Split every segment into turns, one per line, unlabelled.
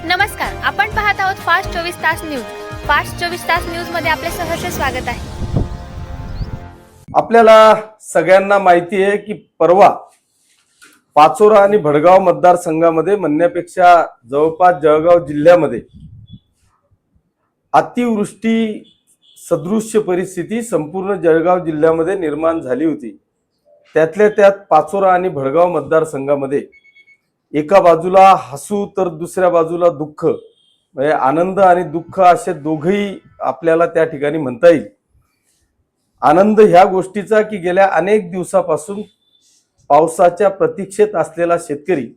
नमस्कार, आपण पाहत आहोत फास्ट 24 तास न्यूज. फास्ट 24 तास न्यूज मध्ये आपले सहर्ष स्वागत आहे.
आपल्याला सगळ्यांना माहिती आहे की परवा पाचोरा आणि भडगाव मतदारसंघामध्ये म्हणण्यापेक्षा जवळपास जळगाव जिल्ह्यामध्ये अतिवृष्टी सदृश्य परिस्थिती संपूर्ण जळगाव जिल्ह्यामध्ये निर्माण झाली होती. त्यातल्या त्यात पाचोरा आणि भडगाव मतदारसंघामध्ये एका बाजूला हसू तर दुसऱ्या बाजूला दुःख, म्हणजे आनंद आणि दुःख असे दोघेही आपल्याला त्या ठिकाणी म्हणता येईल. आनंद ह्या गोष्टीचा की गेल्या अनेक दिवसापासून पावसाच्या प्रतीक्षेत असलेला शेतकरी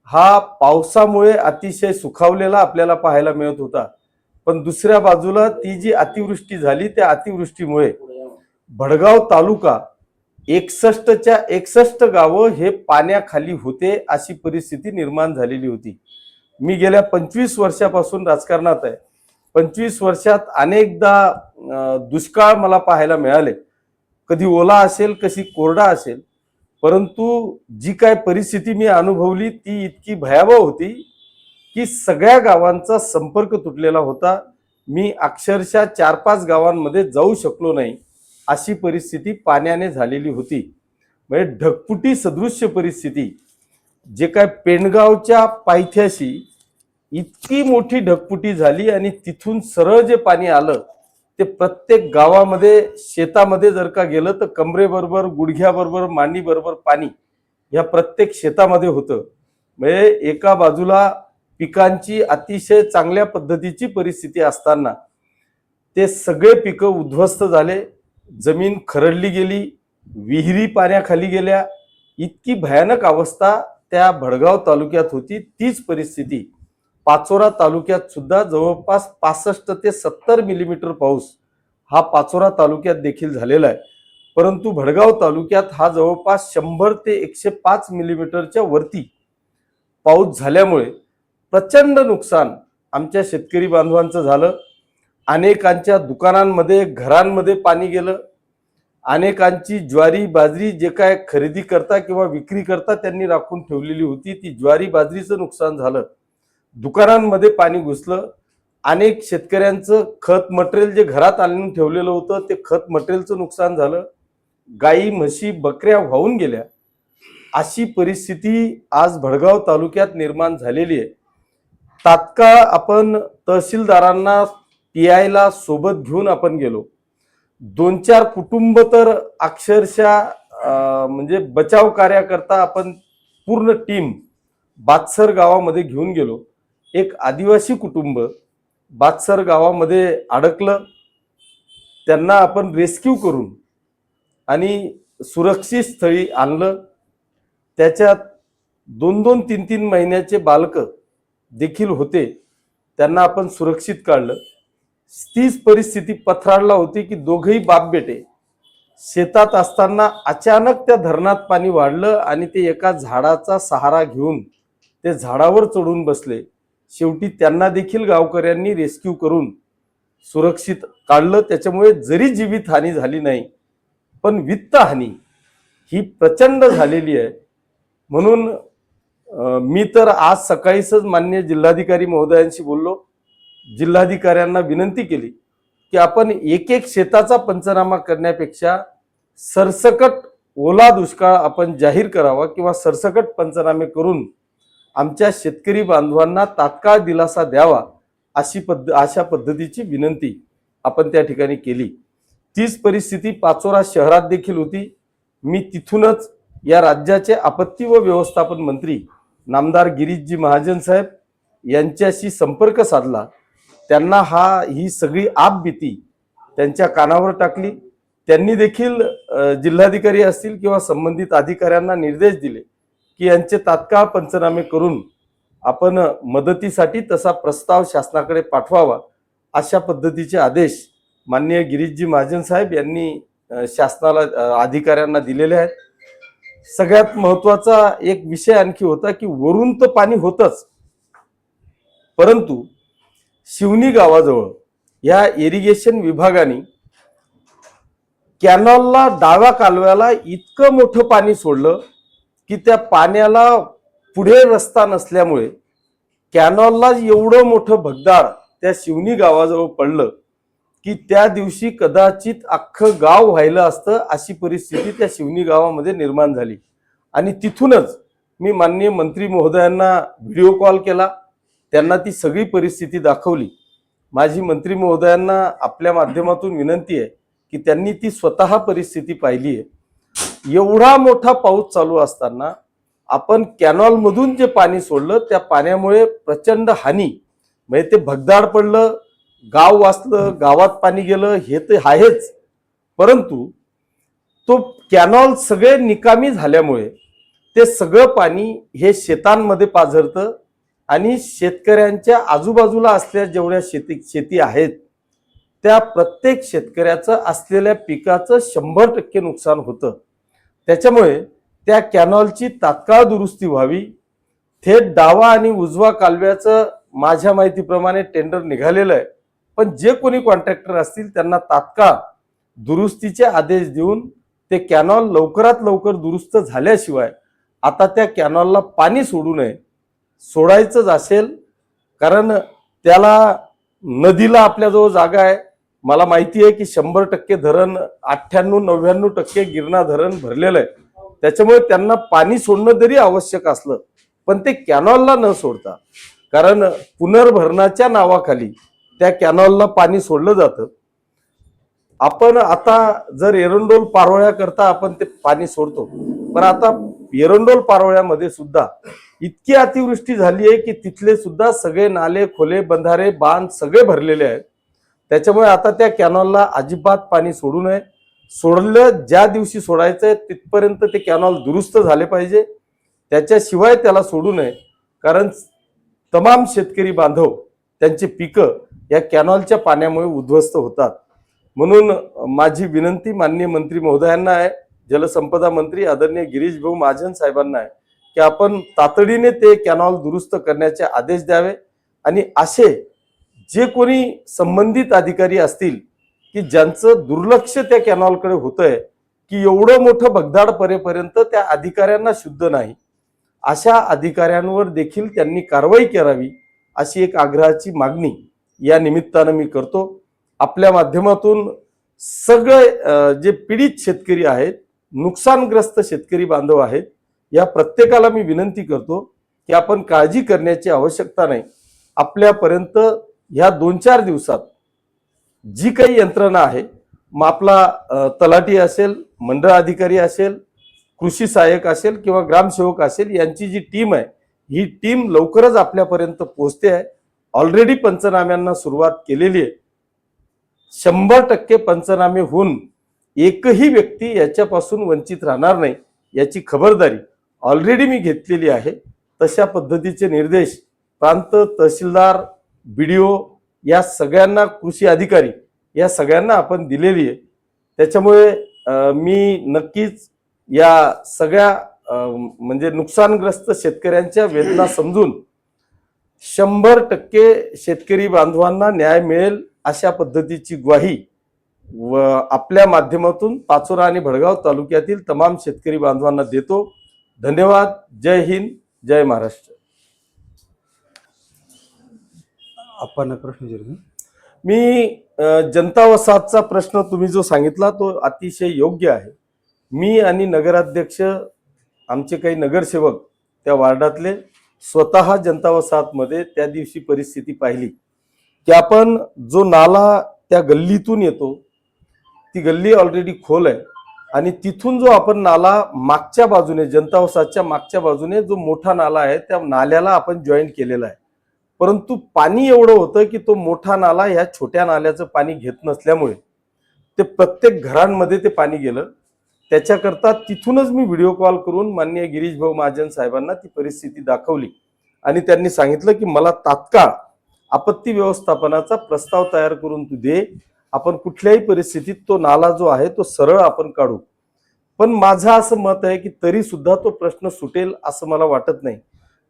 हा पावसामुळे अतिशय सुखावलेला आपल्याला पाहायला मिळत होता. पण दुसऱ्या बाजूला ती जी अतिवृष्टी झाली त्या अतिवृष्टीमुळे भडगाव तालुका 61च्या 61 गावं हे पाण्याखाली होते अशी परिस्थिती निर्माण झालेली होती. मी गेल्या 25 वर्षापासून राजकारणात आहे. 25 वर्षात अनेकदा दुष्काळ मला पाहायला मिळाले. कधी ओला असेल, कधी कोरडा असेल, परंतु जी काय परिस्थिती मी अनुभवली ती इतकी भयावह होती की सगळ्या गावांचा संपर्क तुटलेला होता. मी अक्षरशः 4-5 गावांमध्ये जाऊ शकलो नाही अशी परिस्थिती पाण्याने झालेली होती. म्हणजे ढगफुटी सदृश्य परिस्थिती. जे काय पेणगावच्या पायथ्याशी इतकी मोठी ढगफुटी झाली आणि तिथून सरळ जे पाणी आलं ते प्रत्येक गावामध्ये शेतामध्ये जर का गेलं तर कमरेबरोबर, गुडघ्याबरोबर, मांडीबरोबर पाणी या प्रत्येक शेतामध्ये होतं. म्हणजे एका बाजूला पिकांची अतिशय चांगल्या पद्धतीची परिस्थिती असताना ते सगळे पिकं उद्ध्वस्त झाले, जमीन खरडली गेली, विहिरी पाण्याखाली गेल्या. इतकी भयानक अवस्था त्या भडगाव तालुक्यात होती. तीच परिस्थिती पाचोरा तालुक्यात सुद्धा जवळपास 65 ते 70 मिलीमीटर पाऊस हा पाचोरा तालुक्यात देखील झालेला आहे. परंतु भडगाव तालुक्यात हा जवळपास 100 ते 105 मिलीमीटरच्या वरती पाऊस झाल्यामुळे प्रचंड नुकसान आमच्या शेतकरी बांधवांचं झालं. अनेकांच्या दुकानांमध्ये, घरांमध्ये पाणी गेलं. अनेकांची ज्वारी, बाजरी जे काय खरेदी करता किंवा विक्री करता त्यांनी राखून ठेवलेली होती ती ज्वारी, बाजरीचं नुकसान झालं. दुकानांमध्ये पाणी घुसलं. अनेक शेतकऱ्यांचं खत मटेरियल जे घरात आणून ठेवलेलं होतं ते खत मटेरियलचं नुकसान झालं. गाई, म्हशी, बकऱ्या वाहून गेल्या. अशी परिस्थिती आज भडगाव तालुक्यात निर्माण झालेली आहे. तात्काळ आपण तहसीलदारांना, PIला सोबत घेऊन आपण गेलो. 2-4 कुटुंब तर अक्षरशः म्हणजे बचाव कार्याकरता आपण पूर्ण टीम बादसर गावामध्ये घेऊन गेलो. एक आदिवासी कुटुंब बादसर गावामध्ये अडकलं. त्यांना आपण रेस्क्यू करून आणि सुरक्षित स्थळी आणलं. त्याच्यात 2-2, 3-3 महिन्याचे बालक देखील होते. त्यांना आपण सुरक्षित काढलं. तीच परिस्थिती पथराळला होती की दोघेही बाप बेटे शेतात असताना अचानक त्या धरणात पाणी वाढलं आणि ते एका झाडाचा सहारा घेऊन ते झाडावर चढून बसले. शेवटी त्यांना देखील गावकऱ्यांनी रेस्क्यू करून सुरक्षित काढलं. त्याच्यामुळे जरी जीवितहानी झाली नाही पण वित्तहानी ही प्रचंड झालेली आहे. म्हणून मी तर आज सकाळीच माननीय जिल्हाधिकारी महोदयांशी बोललो. जिल्हाधिकाऱ्यांना विनंती केली की आपण एक शेताचा पंचनामा करण्यापेक्षा सरसकट ओला दुष्काळ आपण जाहीर करावा किंवा सरसकट पंचनामे करून आमच्या शेतकरी बांधवांना तात्काळ दिलासा द्यावा अशा पद्धतीची विनंती आपण त्या ठिकाणी केली. तीच परिस्थिती पाचोरा शहरात देखील होती. मी तिथूनच या राज्याचे आपत्ती व व्यवस्थापन मंत्री नामदार गिरीशजी महाजन साहेब यांच्याशी संपर्क साधला. त्यांना ही सगळी आपबीती त्यांच्या कानावर टाकली. त्यांनी देखील जिल्हाधिकारी असतील किंवा संबंधित अधिकाऱ्यांना निर्देश दिले की यांचे तात्काळ पंचनामे करून आपण मदतीसाठी तसा प्रस्ताव शासनाकडे पाठवावा. अशा पद्धतीचे आदेश माननीय गिरीशजी महाजन साहेब यांनी शासनाला, अधिकाऱ्यांना दिलेले आहेत. सगळ्यात महत्वाचा एक विषय आणखी होता की वरून तर पाणी होतच, परंतु शिवनी गावाजवळ या इरिगेशन विभागाने कॅनलला, डाव्या कालव्याला इतकं मोठं पाणी सोडलं की त्या पाण्याला पुढे रस्ता नसल्यामुळे कॅनॉलला एवढं मोठं भगदाड त्या शिवनी गावाजवळ पडलं की त्या दिवशी कदाचित अख्खं गाव व्हायला असतं अशी परिस्थिती त्या शिवनी गावामध्ये निर्माण झाली. आणि तिथूनच मी माननीय मंत्री महोदयांना व्हिडिओ कॉल केला, त्यांना ती सगळी परिस्थिती दाखवली. माझी मंत्री महोदयांना आपल्या माध्यमातून विनंती आहे की त्यांनी ती स्वतः परिस्थिती पाहिली आहे. एवढा मोठा पाऊस चालू असताना आपण कॅनॉल मधून जे पाणी सोडलं त्या पाण्यामुळे प्रचंड हानी, म्हणजे ते भगदाड पडलं, गाव वाचलं, गावात पाणी गेलं हे तर आहेच, परंतु तो कॅनॉल सगळे निकामी झाल्यामुळे ते सगळं पाणी हे शेतांमध्ये पाझरतं आणि शेतकऱ्यांच्या आजूबाजूला असलेल्या जेवढ्या शेती आहेत त्या प्रत्येक शेतकऱ्याचं असलेल्या पिकाचं 100% नुकसान होतं. त्याच्यामुळे त्या कॅनॉलची तात्काळ दुरुस्ती व्हावी. थेट डावा आणि उजवा कालव्याचं माझ्या माहितीप्रमाणे टेंडर निघालेलं आहे, पण जे कोणी कॉन्ट्रॅक्टर असतील त्यांना तात्काळ दुरुस्तीचे आदेश देऊन ते कॅनॉल लवकरात लवकर दुरुस्त झाल्याशिवाय आता त्या कॅनॉलला पाणी सोडू नये. सोडायचंच असेल, कारण त्याला नदीला आपल्याजवळ जागा आहे. मला माहिती आहे की 100% धरण 98-99% गिरणा धरण भरलेलं आहे. त्याच्यामुळे त्यांना पाणी सोडणं जरी आवश्यक असलं पण ते कॅनॉलला न सोडता, कारण पुनर्भरणाच्या नावाखाली त्या कॅनॉलला पाणी सोडलं जातं. आपण आता जर एरंडोल पारोळ्या करता आपण ते पाणी सोडतो, पण आता एरंडोल पारोळ्यामध्ये सुद्धा इतकी अतिवृष्टी झाली आहे की तिथले सुद्धा सगळे नाले, खोले, बंधारे, बांध सगळे भरलेले आहेत. त्याच्यामुळे आता त्या कॅनॉलला अजिबात पाणी सोडू नये. सोडलं ज्या दिवशी सोडायचंय तिथपर्यंत ते कॅनॉल दुरुस्त झाले पाहिजे, त्याच्याशिवाय त्याला सोडू नये. कारण तमाम शेतकरी बांधव त्यांची पिकं या कॅनॉलच्या पाण्यामुळे उद्ध्वस्त होतात. म्हणून माझी विनंती माननीय मंत्री महोदयांना आहे, जलसंपदा मंत्री आदरणीय गिरीश भाऊ महाजन साहेबांना आहे की आपण तातडीने ते कॅनॉल दुरुस्त करण्याचे आदेश द्यावे. आणि असे जे कोणी संबंधित अधिकारी असतील की ज्यांचं दुर्लक्ष त्या कॅनॉलकडे होतंय, की एवढं मोठं भगदाड परेपर्यंत त्या अधिकाऱ्यांना शुद्ध नाही, अशा अधिकाऱ्यांवर देखील त्यांनी कारवाई करावी अशी एक आग्रहाची मागणी या निमित्तानं मी करतो. आपल्या माध्यमातून सगळे जे पीडित शेतकरी आहेत, नुकसानग्रस्त शेतकरी बांधव आहेत, या प्रत्येकाला मी विनंती करतो की आपण काळजी करण्याची आवश्यकता नाही. आपल्यापर्यंत ह्या 2-4 दिवसात जी काही यंत्रणा आहे, मग आपला तलाठी असेल, मंडळ अधिकारी असेल, कृषी सहाय्यक असेल किंवा ग्रामसेवक असेल, यांची जी टीम आहे ही टीम लवकरच आपल्यापर्यंत पोहोचते आहे. ऑलरेडी पंचनाम्यांना सुरुवात केलेली आहे. 100% पंचनामे होऊन एकही व्यक्ती याच्यापासून वंचित राहणार नाही याची खबरदारी ऑलरेडी मी घेतलेली आहे. तशा पद्धतीचे निर्देश प्रांत तहसीलदार, BDO या सगळ्यांना, कृषी अधिकारी या सगळ्यांना आपण दिलेली आहे. त्याच्यामुळे मी नक्कीच या सगळ्या म्हणजे नुकसानग्रस्त शेतकऱ्यांच्या वेदना समजून 100% शेतकरी बांधवांना न्याय मिळेल अशा पद्धतीची ग्वाही व आपल्या माध्यमातून पाचोरा आणि भडगाव तालुक्यातील तमाम शेतकरी बांधवांना देतो. धन्यवाद. जय हिंद, जय महाराष्ट्र.
आपण प्रश्न विचारू.
मी जनता वसाहतचा प्रश्न तुम्ही जो सांगितला तो अतिशय योग्य आहे. मी आणि नगराध्यक्ष, आमचे काही नगरसेवक त्या वार्डातले स्वतः जनता वसाहतमध्ये त्या दिवशी परिस्थिती पाहिली की आपण जो नाला त्या गल्लीतून येतो, ती गल्ली ऑलरेडी खोल आहे आणि तिथून जो आपण नाला मागच्या बाजूने, जनता वसाहतच्या मागच्या बाजूने जो मोठा नाला आहे त्या नाल्याला आपण जॉईन केलेला आहे. परंतु पाणी एवढं होतं की तो मोठा नाला ह्या छोट्या नाल्याचं पाणी घेत नसल्यामुळे ते प्रत्येक घरांमध्ये ते पाणी गेलं. त्याच्याकरता तिथूनच मी व्हिडिओ कॉल करून माननीय गिरीश भाऊ महाजन साहेबांना ती परिस्थिती दाखवली आणि त्यांनी सांगितलं की मला तात्काळ आपत्ती व्यवस्थापनाचा प्रस्ताव तयार करून तू दे, आपण कुठल्याही परिस्थितीत तो नाला जो आहे तो सरळ आपण काढू. पण माझं असं मत आहे की तरी सुद्धा तो प्रश्न सुटेल असं मला वाटत नाही.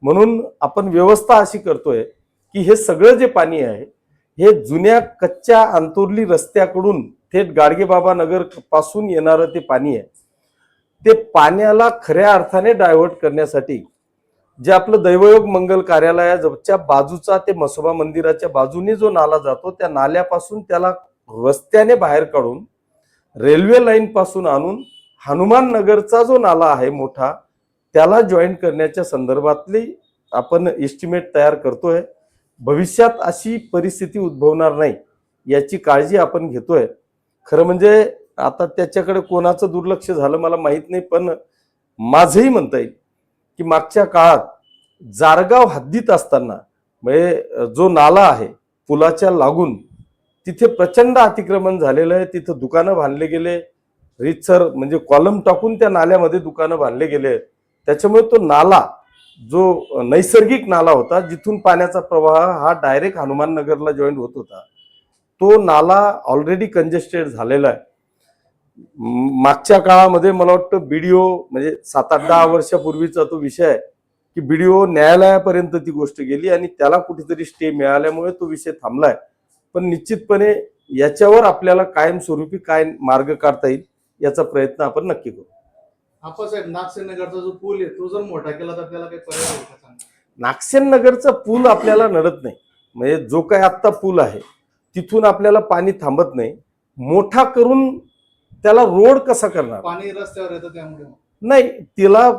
म्हणून आपण व्यवस्था अशी करतोय की हे सगळं जे पाणी आहे हे जुन्या कच्च्या अंतुर्ली रस्त्याकडून थेट गाडगेबाबा नगर पासून येणारं ते पाणी आहे. ते पाण्याला खऱ्या अर्थाने डायव्हर्ट करण्यासाठी जे आपलं दैवयोग मंगल कार्यालयाच्या बाजूचा ते मसोबा मंदिराच्या बाजूने जो नाला जातो त्या नाल्यापासून त्याला रस्त्याने बाहेर काढून रेल्वे लाईन पासून आणून हनुमान नगरचा जो नाला आहे मोठा त्याला जॉईंट करण्याच्या संदर्भातली आपण एस्टिमेट तयार करतोय. भविष्यात अशी परिस्थिती उद्भवणार नाही याची काळजी आपण घेतोय. खरं म्हणजे आता त्याच्याकडे कोणाचं दुर्लक्ष झालं मला माहित नाही, पण माझंही म्हणता येईल की मागच्या काळात जारगाव हद्दीत असताना म्हणजे जो नाला आहे पुलाच्या लागून तिथे प्रचंड अतिक्रमण झालेलं आहे. तिथं दुकानं बांधले गेले, रीतसर म्हणजे कॉलम टाकून त्या नाल्यामध्ये दुकानं बांधले गेले. त्याच्यामुळे तो नाला जो नैसर्गिक नाला होता जिथून पाण्याचा प्रवाह हा डायरेक्ट हनुमान नगरला जॉईंट होत होता तो नाला ऑलरेडी कंजेस्टेड झालेला आहे. मागच्या काळामध्ये मला वाटतं बीडीओ म्हणजे 7-8-10 वर्षापूर्वीचा तो विषय आहे की बीडीओ न्यायालयापर्यंत ती गोष्ट गेली आणि त्याला कुठेतरी स्टे मिळाल्यामुळे तो विषय थांबलाय. पण निश्चितपणे याच्यावर आपल्याला कायमस्वरूपी काय मार्ग काढता येईल याचा प्रयत्न आपण नक्की करू.
साहेब नागसेनगरचा जो पूल आहे तो जर मोठा केला तर त्याला काही पर्याय आहे का चांगला?
नागसेन नगरचा पूल आपल्याला नडत नाही. म्हणजे जो काय आत्ता पूल आहे तिथून आपल्याला पाणी थांबत नाही. मोठा करून त्याला रोड कसा करणार?
पाणी रस्त्यावर येतं त्यामुळे
नाही, तिला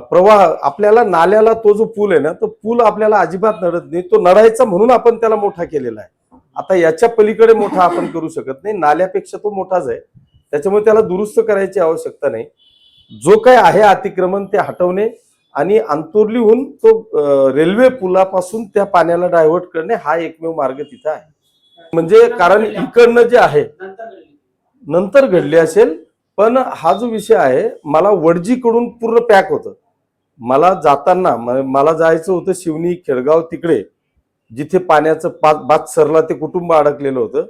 प्रवाह आपल्याला नाल्याला तो जो पूल आहे ना तो पूल आपल्याला अजिबात नडत नाही. तो नडायचा म्हणून आपण त्याला मोठा केलेला आहे. आता याच्या पलीकडे मोठा आपण करू शकत नाही. नाल्यापेक्षा तो मोठाच आहे, त्याच्यामुळे त्याला दुरुस्त करायची आवश्यकता नाही. जो काय आहे अतिक्रमण ते हटवणे आणि अंतुर्लीहून तो रेल्वे पुलापासून त्या पाण्याला डायव्हर्ट करणे हा एकमेव मार्ग तिथं आहे. म्हणजे कारण इकडनं जे आहे नंतर घडले असेल, पण हा जो विषय आहे मला वडजीकडून पूर्ण पॅक होतं. मला जाताना मला जायचं होतं शिवनी खेडगाव तिकडे जिथे पाण्याचं बादसरला ते कुटुंब अडकलेलं होतं.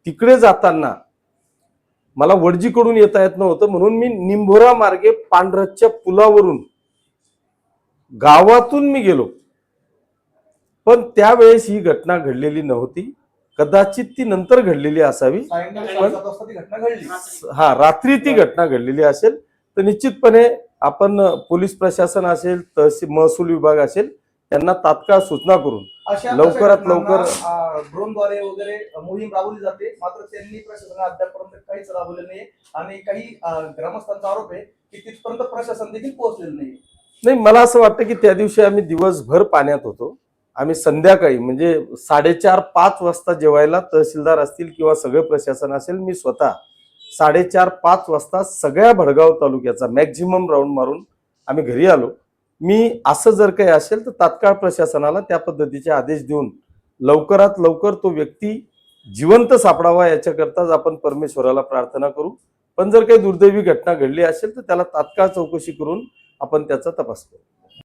तिकडे जाताना मला वडजीकडून येता येत नव्हतं म्हणून मी निंभोरा मार्गे पांढरच्या पुलावरून गावातून मी गेलो. पण त्यावेळेस ही घटना घडलेली नव्हती. कदाचित ती नंतर घडलेली असावी. हा, रात्री ती घटना घडलेली असेल तर निश्चितपणे आपण पोलीस प्रशासन असेल तहसील महसूल विभाग असेल त्यांना तात्काळ सूचना करून लवकरात लवकर
ड्रोनद्वारे वगैरे मोहीम राबवली जाते. मात्र त्यांनी प्रशासनाने अद्यापर्यंत काहीच राबवले नाही आणि काही ग्रामस्थांचा आरोप आहे की तिथपर्यंत प्रशासन देखील पोहोचलेलं नाही.
मला असं वाटतं की त्या दिवशी आम्ही दिवसभर पाण्यात होतो. आम्ही संध्याकाळी म्हणजे 4:30-5 वाजता जेवायला तहसीलदार असतील किंवा सगळे प्रशासन असेल, मी स्वतः 4:30-5 वाजता सगळ्या भडगाव तालुक्याचा मॅक्झिमम राऊंड मारून आम्ही घरी आलो. मी असं जर काही असेल तर तात्काळ प्रशासनाला त्या पद्धतीचे आदेश देऊन लवकरात लवकर तो व्यक्ती जिवंत सापडावा याच्याकरताच आपण परमेश्वराला प्रार्थना करू. पण जर काही दुर्दैवी घटना घडली असेल तर त्याला तात्काळ चौकशी करून आपण त्याचा तपास करू.